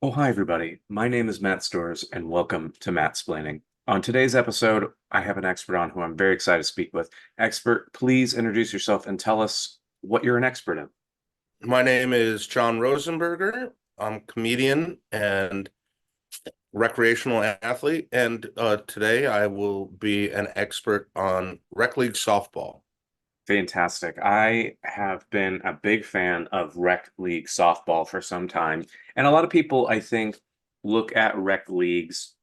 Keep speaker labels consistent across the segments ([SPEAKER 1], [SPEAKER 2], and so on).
[SPEAKER 1] Oh, hi, everybody. My name is Matt Storrs, and welcome to Mattsplaining. On today's episode, I have an expert on who I'm very excited to speak with. Expert, please introduce yourself and tell us what you're an expert in.
[SPEAKER 2] My name is John Rosenberger. I'm a comedian and recreational athlete, and today I will be an expert on rec league softball.
[SPEAKER 1] Fantastic. I have been a big fan of rec league softball for some time, and a lot of people, I think, look at rec leagues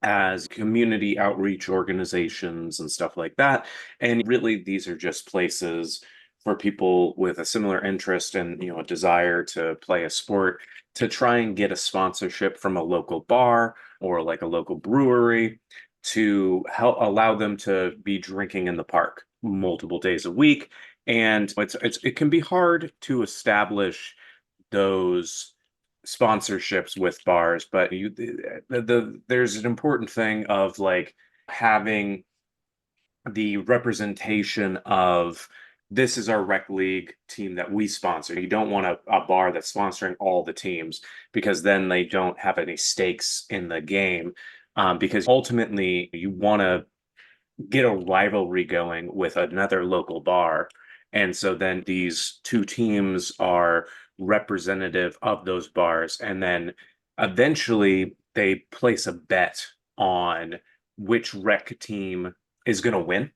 [SPEAKER 1] as community outreach organizations and stuff like that. And really, these are just places for people with a similar interest and a desire to play a sport to try and get a sponsorship from a local bar or like a local brewery to help allow them to be drinking in the park multiple days a week. And it can be hard to establish those sponsorships with bars, but there's an important thing of like having the representation of this is our rec league team that we sponsor. You don't want a bar that's sponsoring all the teams because then they don't have any stakes in the game. Because ultimately you want to get a rivalry going with another local bar. And so then these two teams are representative of those bars. And then eventually they place a bet on which rec team is going to win.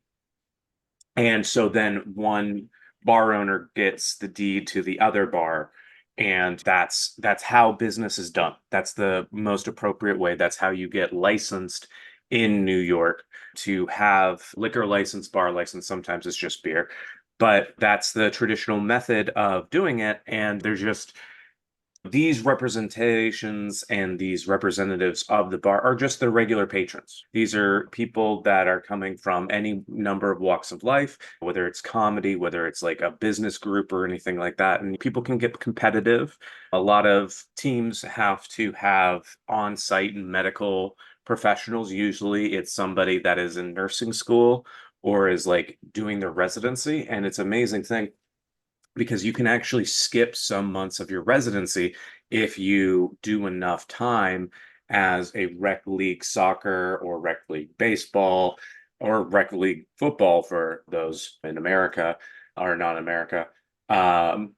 [SPEAKER 1] And so then one bar owner gets the deed to the other bar. And that's how business is done. That's the most appropriate way. That's how you get licensed in New York to have liquor license, bar license. Sometimes it's just beer, but that's the traditional method of doing it. And there's just these representations and these representatives of the bar are just the regular patrons. These are people that are coming from any number of walks of life, whether it's comedy, whether it's like a business group or anything like that. And people can get competitive. A lot of teams have to have on-site medical professionals. Usually it's somebody that is in nursing school or is like doing their residency. And it's an amazing thing because you can actually skip some months of your residency if you do enough time as a rec league soccer or rec league baseball or rec league football for those in America or not America. Um,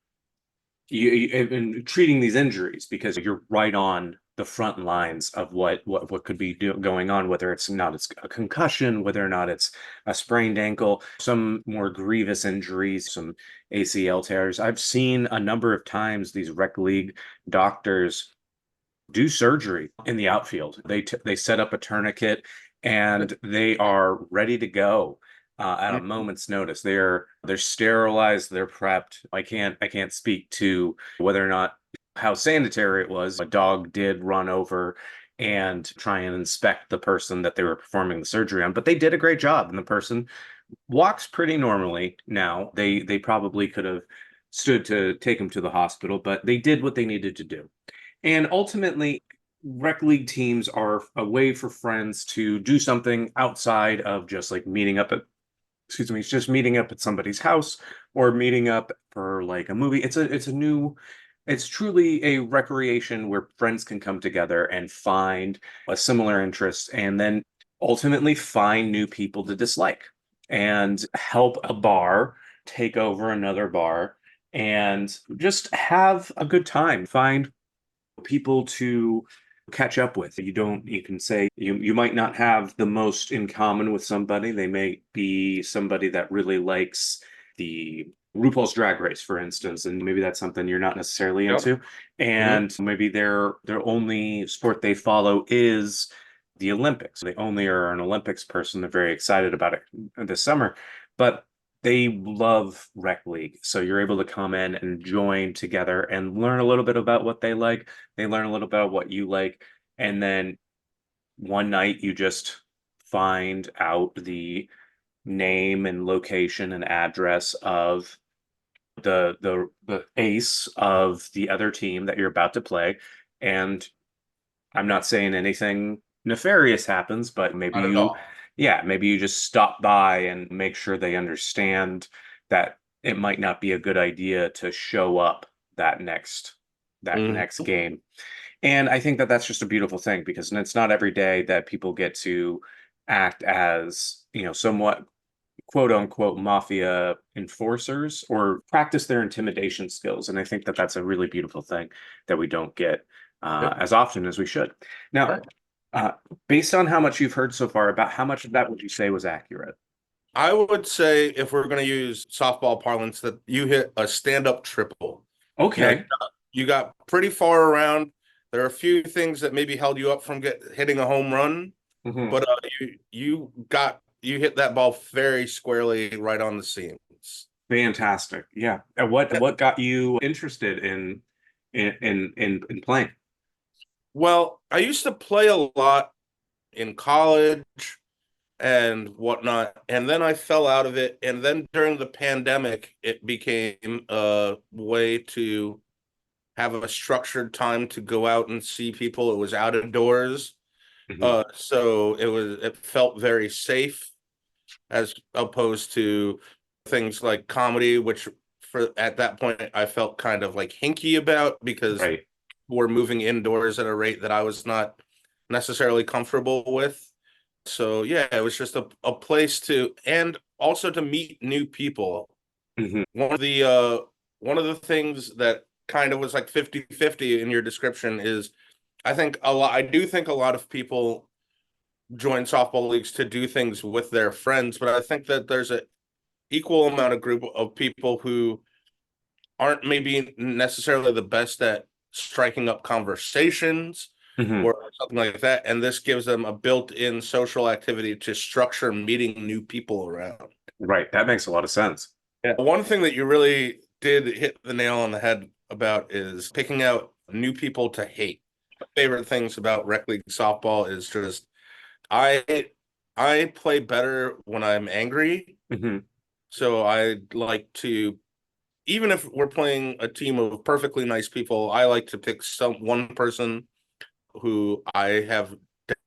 [SPEAKER 1] in treating these injuries because you're right on the front lines of what could be going on, whether it's a concussion, whether or not it's a sprained ankle, some more grievous injuries, some ACL tears. I've seen a number of times these rec league doctors do surgery in the outfield. They set up a tourniquet and they are ready to go at a moment's notice. They're sterilized, they're prepped. I can't speak to whether or not how sanitary it was. A dog did run over and try and inspect the person that they were performing the surgery on, but they did a great job, and the person walks pretty normally now. They probably could have stood to take him to the hospital, but they did what they needed to do. And ultimately, rec league teams are a way for friends to do something outside of just like meeting up at, excuse me, it's just meeting up at somebody's house or meeting up for like a movie. It's truly a recreation where friends can come together and find a similar interest and then ultimately find new people to dislike and help a bar take over another bar and just have a good time. Find people to catch up with. You can say you might not have the most in common with somebody. They may be somebody that really likes the RuPaul's Drag Race, for instance, and maybe that's something you're not necessarily
[SPEAKER 2] Yep.
[SPEAKER 1] into.
[SPEAKER 2] hmm
[SPEAKER 1] And maybe their only sport they follow is the Olympics. They only are an Olympics person. They're very excited about it this summer. But they love rec league, so you're able to come in and join together and learn a little bit about what they like. They learn a little bit about what you like, and then one night you just find out the name and location and address of the ace of the other team that you're about to play. And I'm not saying anything nefarious happens, but
[SPEAKER 2] Not at all.
[SPEAKER 1] maybe you just stop by and make sure they understand that it might not be a good idea to show up that next that
[SPEAKER 2] Mhm.
[SPEAKER 1] next game. And I think that that's just a beautiful thing because it's not every day that people get to act as, somewhat quote unquote mafia enforcers or practice their intimidation skills. And I think that that's a really beautiful thing that we don't get
[SPEAKER 2] Yep.
[SPEAKER 1] as often as we should. Now,
[SPEAKER 2] Right.
[SPEAKER 1] uh, based on how much you've heard so far, about how much of that would you say was accurate?
[SPEAKER 2] I would say if we're going to use softball parlance, that you hit a stand-up triple.
[SPEAKER 1] Okay.
[SPEAKER 2] You got pretty far around. There are a few things that maybe held you up from hitting a home run,
[SPEAKER 1] Mhm.
[SPEAKER 2] but you hit that ball very squarely right on the seams.
[SPEAKER 1] Fantastic. Yeah. And what got you interested in playing?
[SPEAKER 2] Well, I used to play a lot in college and whatnot, and then I fell out of it. And then during the pandemic, it became a way to have a structured time to go out and see people. It was out of doors.
[SPEAKER 1] Mhm.
[SPEAKER 2] So it felt very safe as opposed to things like comedy, which for at that point I felt kind of like hinky about because
[SPEAKER 1] Right.
[SPEAKER 2] we're moving indoors at a rate that I was not necessarily comfortable with. So yeah, it was just a place to and also to meet new people.
[SPEAKER 1] Mhm.
[SPEAKER 2] One of the things that kind of was like 50-50 in your description is I do think a lot of people join softball leagues to do things with their friends, but I think that there's an equal amount of group of people who aren't maybe necessarily the best at striking up conversations
[SPEAKER 1] Mhm.
[SPEAKER 2] or something like that. And this gives them a built-in social activity to structure meeting new people around.
[SPEAKER 1] Right. That makes a lot of sense.
[SPEAKER 2] Yeah. One thing that you really did hit the nail on the head about is picking out new people to hate. My favorite things about rec league softball is just I I play better when I'm angry.
[SPEAKER 1] Mhm.
[SPEAKER 2] So I like to, even if we're playing a team of perfectly nice people, I like to pick one person who I have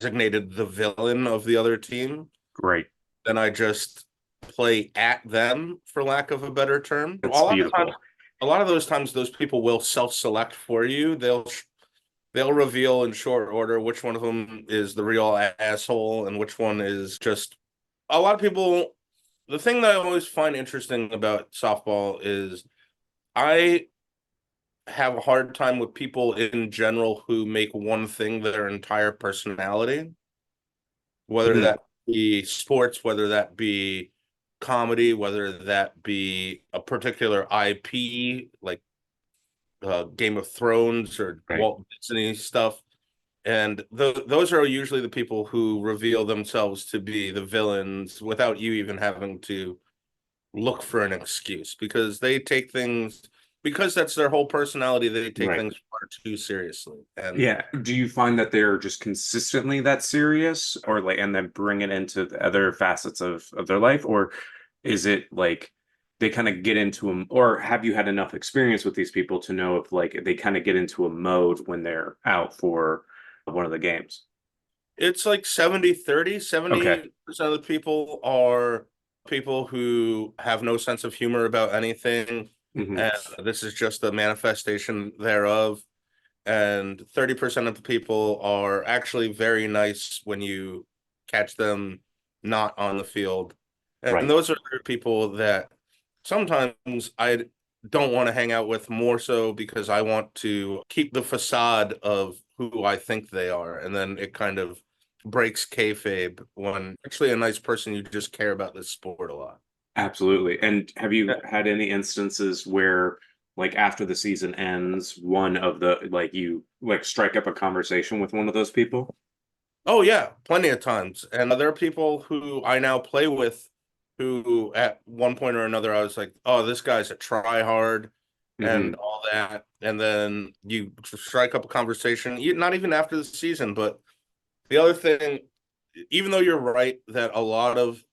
[SPEAKER 2] designated the villain of the other team.
[SPEAKER 1] Great.
[SPEAKER 2] Then I just play at them, for lack of a better term.
[SPEAKER 1] It's beautiful.
[SPEAKER 2] A lot of those times, those people will self-select for you. They'll reveal in short order which one of them is the real asshole and which one is just a lot of people. The thing that I always find interesting about softball is I have a hard time with people in general who make one thing their entire personality, whether
[SPEAKER 1] Mhm.
[SPEAKER 2] that be sports, whether that be comedy, whether that be a particular IP like Game of Thrones or
[SPEAKER 1] Right.
[SPEAKER 2] Walt Disney stuff. And those are usually the people who reveal themselves to be the villains without you even having to look for an excuse because they take things because that's their whole personality. They take
[SPEAKER 1] Right.
[SPEAKER 2] things far too seriously. And
[SPEAKER 1] Yeah. Do you find that they're just consistently that serious or like and then bring it into the other facets of their life? Or is it like they kind of get into them, or have you had enough experience with these people to know if like they kind of get into a mode when they're out for one of the games?
[SPEAKER 2] it's like 70-30.
[SPEAKER 1] Okay.
[SPEAKER 2] 70% of the people are people who have no sense of humor about anything.
[SPEAKER 1] Hmm.
[SPEAKER 2] And this is just a manifestation thereof. And 30% of the people are actually very nice when you catch them not on the field. And
[SPEAKER 1] Right.
[SPEAKER 2] those are people that sometimes I don't want to hang out with more so because I want to keep the facade of who I think they are. And then it kind of breaks kayfabe when actually a nice person you just care about this sport a lot.
[SPEAKER 1] Absolutely. And have you had any instances where, like, after the season ends, one of the, like, you like strike up a conversation with one of those people?
[SPEAKER 2] Oh yeah, plenty of times. And there are people who I now play with who at one point or another I was like, "Oh, this guy's a try hard," and
[SPEAKER 1] Hmm.
[SPEAKER 2] all that. And then you strike up a conversation, not even after the season, but the other thing, even though you're right that a lot of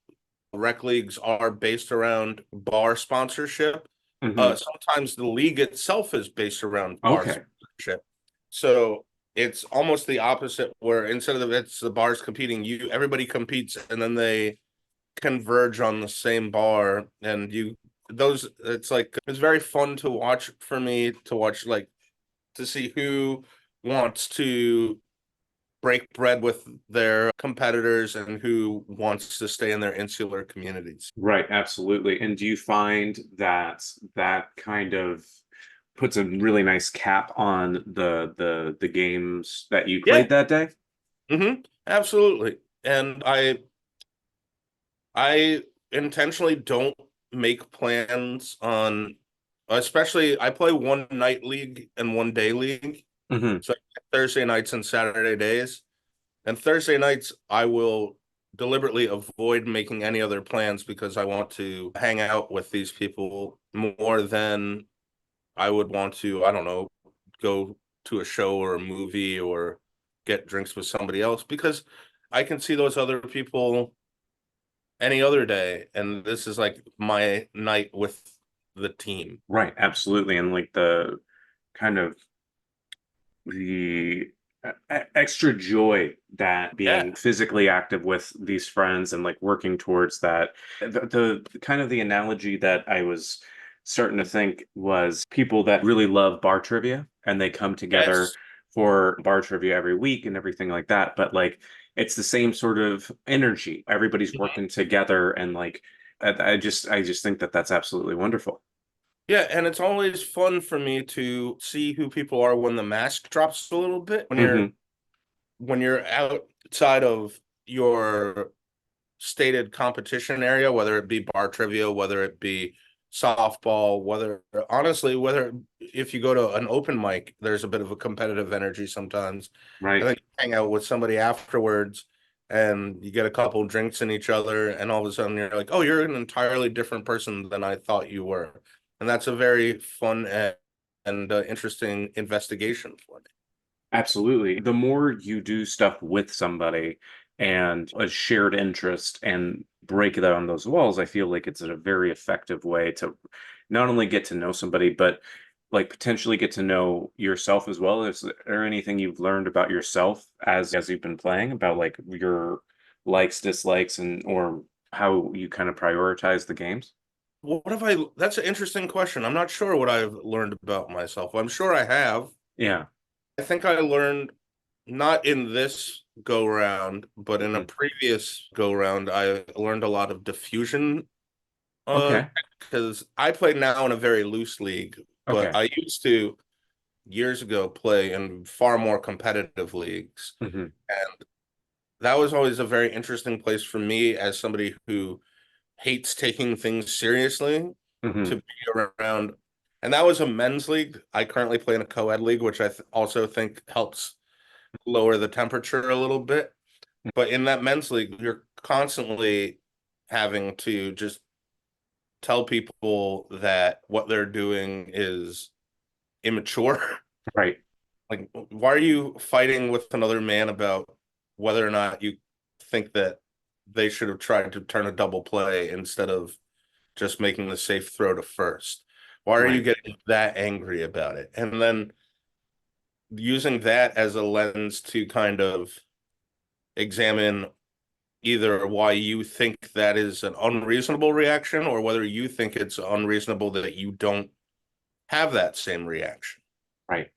[SPEAKER 2] rec leagues are based around bar sponsorship,
[SPEAKER 1] Hmm.
[SPEAKER 2] sometimes the league itself is based around bar
[SPEAKER 1] Okay.
[SPEAKER 2] sponsorship. So it's almost the opposite, where instead of it's the bars competing, everybody competes and then they converge on the same bar, and you those it's like it's very fun to watch for me to watch like to see who wants to break bread with their competitors and who wants to stay in their insular communities.
[SPEAKER 1] Right, absolutely. And do you find that that kind of puts a really nice cap on the games that you
[SPEAKER 2] Yeah,
[SPEAKER 1] played that day?
[SPEAKER 2] absolutely. And I intentionally don't make plans on, especially I play one night league and one day league.
[SPEAKER 1] Hmm.
[SPEAKER 2] So Thursday nights and Saturday days. And Thursday nights, I will deliberately avoid making any other plans because I want to hang out with these people more than I would want to, I don't know, go to a show or a movie or get drinks with somebody else because I can see those other people any other day. And this is like my night with the team.
[SPEAKER 1] Right, absolutely. And like the kind of the extra joy that
[SPEAKER 2] Yeah.
[SPEAKER 1] being physically active with these friends and like working towards that. The kind of the analogy that I was starting to think was people that really love bar trivia and they come together
[SPEAKER 2] Yes.
[SPEAKER 1] for bar trivia every week and everything like that. But like it's the same sort of energy. Everybody's working together and like I just think that that's absolutely wonderful.
[SPEAKER 2] Yeah, and it's always fun for me to see who people are when the mask drops a little bit.
[SPEAKER 1] Hmm.
[SPEAKER 2] When you're outside of your stated competition area, whether it be bar trivia, whether it be softball, whether honestly, whether if you go to an open mic, there's a bit of a competitive energy sometimes. And
[SPEAKER 1] Right.
[SPEAKER 2] then you hang out with somebody afterwards and you get a couple drinks in each other, and all of a sudden you're like, oh, you're an entirely different person than I thought you were. And that's a very fun and interesting investigation for me.
[SPEAKER 1] Absolutely. The more you do stuff with somebody and a shared interest and break down those walls, I feel like it's a very effective way to not only get to know somebody, but like potentially get to know yourself as well. Is there anything you've learned about yourself as you've been playing about like your likes, dislikes, and or how you kind of prioritize the games?
[SPEAKER 2] What have I? That's an interesting question. I'm not sure what I've learned about myself. I'm sure I have.
[SPEAKER 1] Yeah.
[SPEAKER 2] I think I learned not in this go round, but in a
[SPEAKER 1] Mhm.
[SPEAKER 2] previous go round, I learned a lot of diffusion.
[SPEAKER 1] Okay.
[SPEAKER 2] Because I play now in a very loose league, but
[SPEAKER 1] Okay.
[SPEAKER 2] I used to years ago play in far more competitive leagues.
[SPEAKER 1] Hmm.
[SPEAKER 2] And that was always a very interesting place for me as somebody who hates taking things seriously
[SPEAKER 1] Hmm.
[SPEAKER 2] to be around. And that was a men's league. I currently play in a co-ed league, which I also think helps lower the temperature a little bit. But in that men's league, you're constantly having to just tell people that what they're doing is immature.
[SPEAKER 1] Right.
[SPEAKER 2] Like, why are you fighting with another man about whether or not you think that they should have tried to turn a double play instead of just making the safe throw to first? Why are you
[SPEAKER 1] Right.
[SPEAKER 2] getting that angry about it? And then using that as a lens to kind of examine either why you think that is an unreasonable reaction or whether you think it's unreasonable that you don't have that same reaction.
[SPEAKER 1] Right.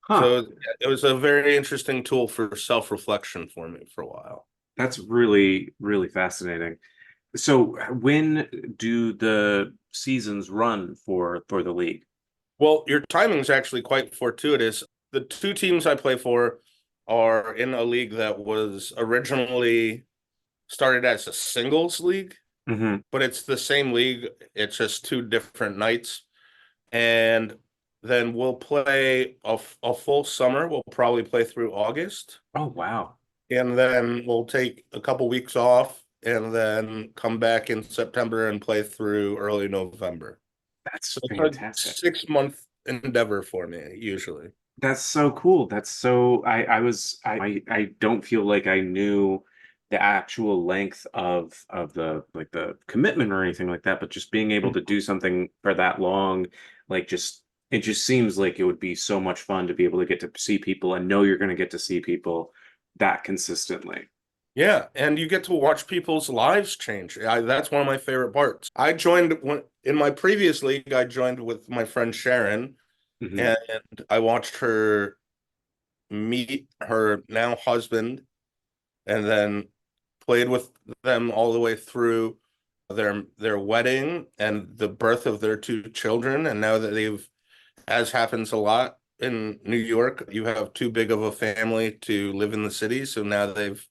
[SPEAKER 1] Huh.
[SPEAKER 2] So it was a very interesting tool for self-reflection for me for a while.
[SPEAKER 1] That's really, really fascinating. So when do the seasons run for the league?
[SPEAKER 2] Well, your timing is actually quite fortuitous. The two teams I play for are in a league that was originally started as a singles league,
[SPEAKER 1] Hmm.
[SPEAKER 2] but it's the same league. It's just two different nights. And then we'll play a full summer. We'll probably play through August.
[SPEAKER 1] Oh, wow.
[SPEAKER 2] And then we'll take a couple weeks off and then come back in September and play through early November.
[SPEAKER 1] That's
[SPEAKER 2] So it's a
[SPEAKER 1] fantastic.
[SPEAKER 2] 6 month endeavor for me, usually.
[SPEAKER 1] That's so cool. That's so I don't feel like I knew the actual length of the like the commitment or anything like that, but just being able to do something for that long, like just it just seems like it would be so much fun to be able to get to see people and know you're going to get to see people that consistently.
[SPEAKER 2] Yeah, and you get to watch people's lives change. That's one of my favorite parts. I joined when in my previous league, I joined with my friend Sharon,
[SPEAKER 1] Hmm.
[SPEAKER 2] and I watched her meet her now husband and then played with them all the way through their wedding and the birth of their two children. And now that they've, as happens a lot in New York, you have too big of a family to live in the city. So now they've,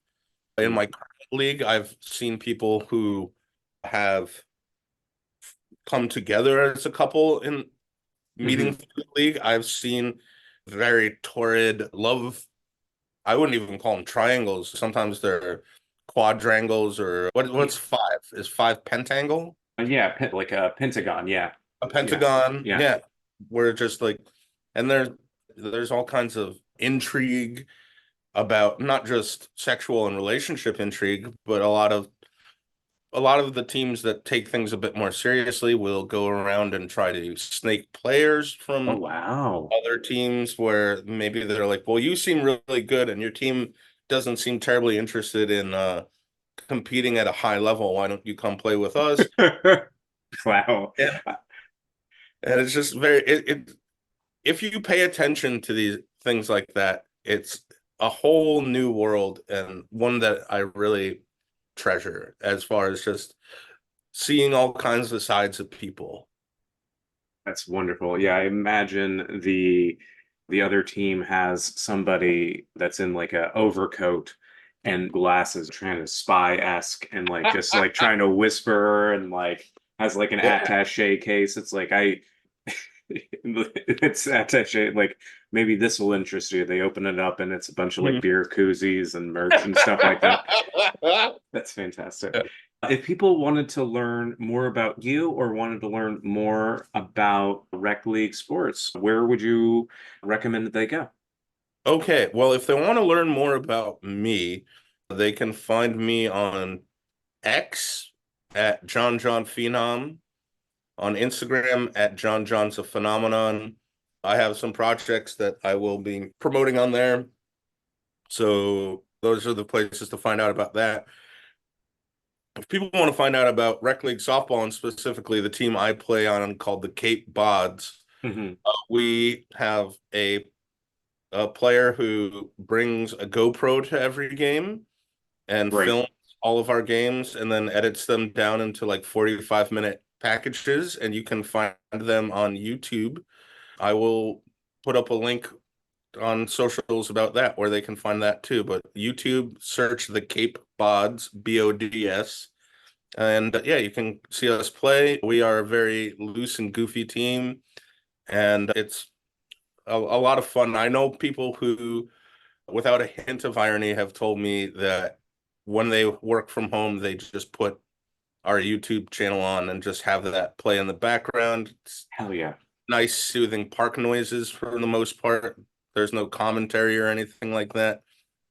[SPEAKER 2] in my current league, I've seen people who have come together as a couple in meeting
[SPEAKER 1] Hmm.
[SPEAKER 2] for the league. I've seen very torrid love. I wouldn't even call them triangles. Sometimes they're quadrangles or what's five? Is five pentangle?
[SPEAKER 1] Yeah, like a pentagon. Yeah.
[SPEAKER 2] A
[SPEAKER 1] Yeah.
[SPEAKER 2] pentagon?
[SPEAKER 1] Yeah.
[SPEAKER 2] Yeah. We're just like, and there's all kinds of intrigue about not just sexual and relationship intrigue, but a lot of the teams that take things a bit more seriously will go around and try to snake players
[SPEAKER 1] Oh,
[SPEAKER 2] from
[SPEAKER 1] wow.
[SPEAKER 2] other teams where maybe they're like, well, you seem really good and your team doesn't seem terribly interested in competing at a high level. Why don't you come play with us?
[SPEAKER 1] Wow.
[SPEAKER 2] Yeah. And it's just very if you pay attention to these things like that, it's a whole new world and one that I really treasure as far as just seeing all kinds of sides of people.
[SPEAKER 1] That's wonderful. Yeah, I imagine the other team has somebody that's in like a overcoat and glasses trying to spy-esque and like just like trying to whisper and like has like an
[SPEAKER 2] Yeah.
[SPEAKER 1] attaché case. It's like I it's attaché like maybe this will interest you. They open it up and it's a bunch of like beer koozies and merch and stuff like that. That's fantastic. If people wanted to learn more about you or wanted to learn more about rec league sports, where would you recommend that they go?
[SPEAKER 2] Okay, well, if they want to learn more about me, they can find me on X at John Phenom, on Instagram at John's a Phenomenon. I have some projects that I will be promoting on there. So those are the places to find out about that. If people want to find out about rec league softball and specifically the team I play on called the Cape Bods,
[SPEAKER 1] Hmm.
[SPEAKER 2] we have a player who brings a GoPro to every game and
[SPEAKER 1] Right.
[SPEAKER 2] films all of our games and then edits them down into like 45-minute packages, and you can find them on YouTube. I will put up a link on socials about that where they can find that too. But YouTube, search the Cape Bods, BODS. And yeah, you can see us play. We are a very loose and goofy team, and it's a lot of fun. I know people who, without a hint of irony, have told me that when they work from home, they just put our YouTube channel on and just have that play in the background. It's
[SPEAKER 1] Hell yeah.
[SPEAKER 2] nice, soothing park noises for the most part. There's no commentary or anything like that.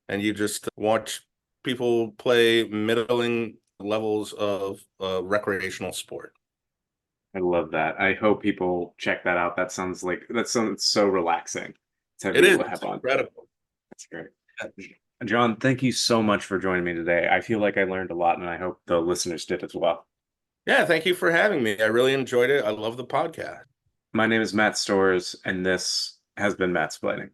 [SPEAKER 2] And you just watch people play middling levels of recreational sport.
[SPEAKER 1] I love that. I hope people check that out. That sounds so relaxing to
[SPEAKER 2] It
[SPEAKER 1] be
[SPEAKER 2] is.
[SPEAKER 1] able to
[SPEAKER 2] It's
[SPEAKER 1] have on.
[SPEAKER 2] incredible.
[SPEAKER 1] That's great. John, thank you so much for joining me today. I feel like I learned a lot and I hope the listeners did as well.
[SPEAKER 2] Yeah, thank you for having me. I really enjoyed it. I love the podcast.
[SPEAKER 1] My name is Matt Storrs, and this has been Mattsplaining.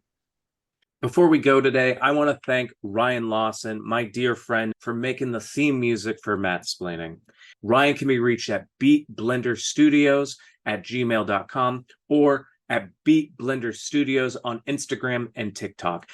[SPEAKER 1] Before we go today, I want to thank Ryan Lawson, my dear friend, for making the theme music for Mattsplaining. Ryan can be reached at beatblenderstudios@gmail.com or at Beat Blender Studios on Instagram and TikTok.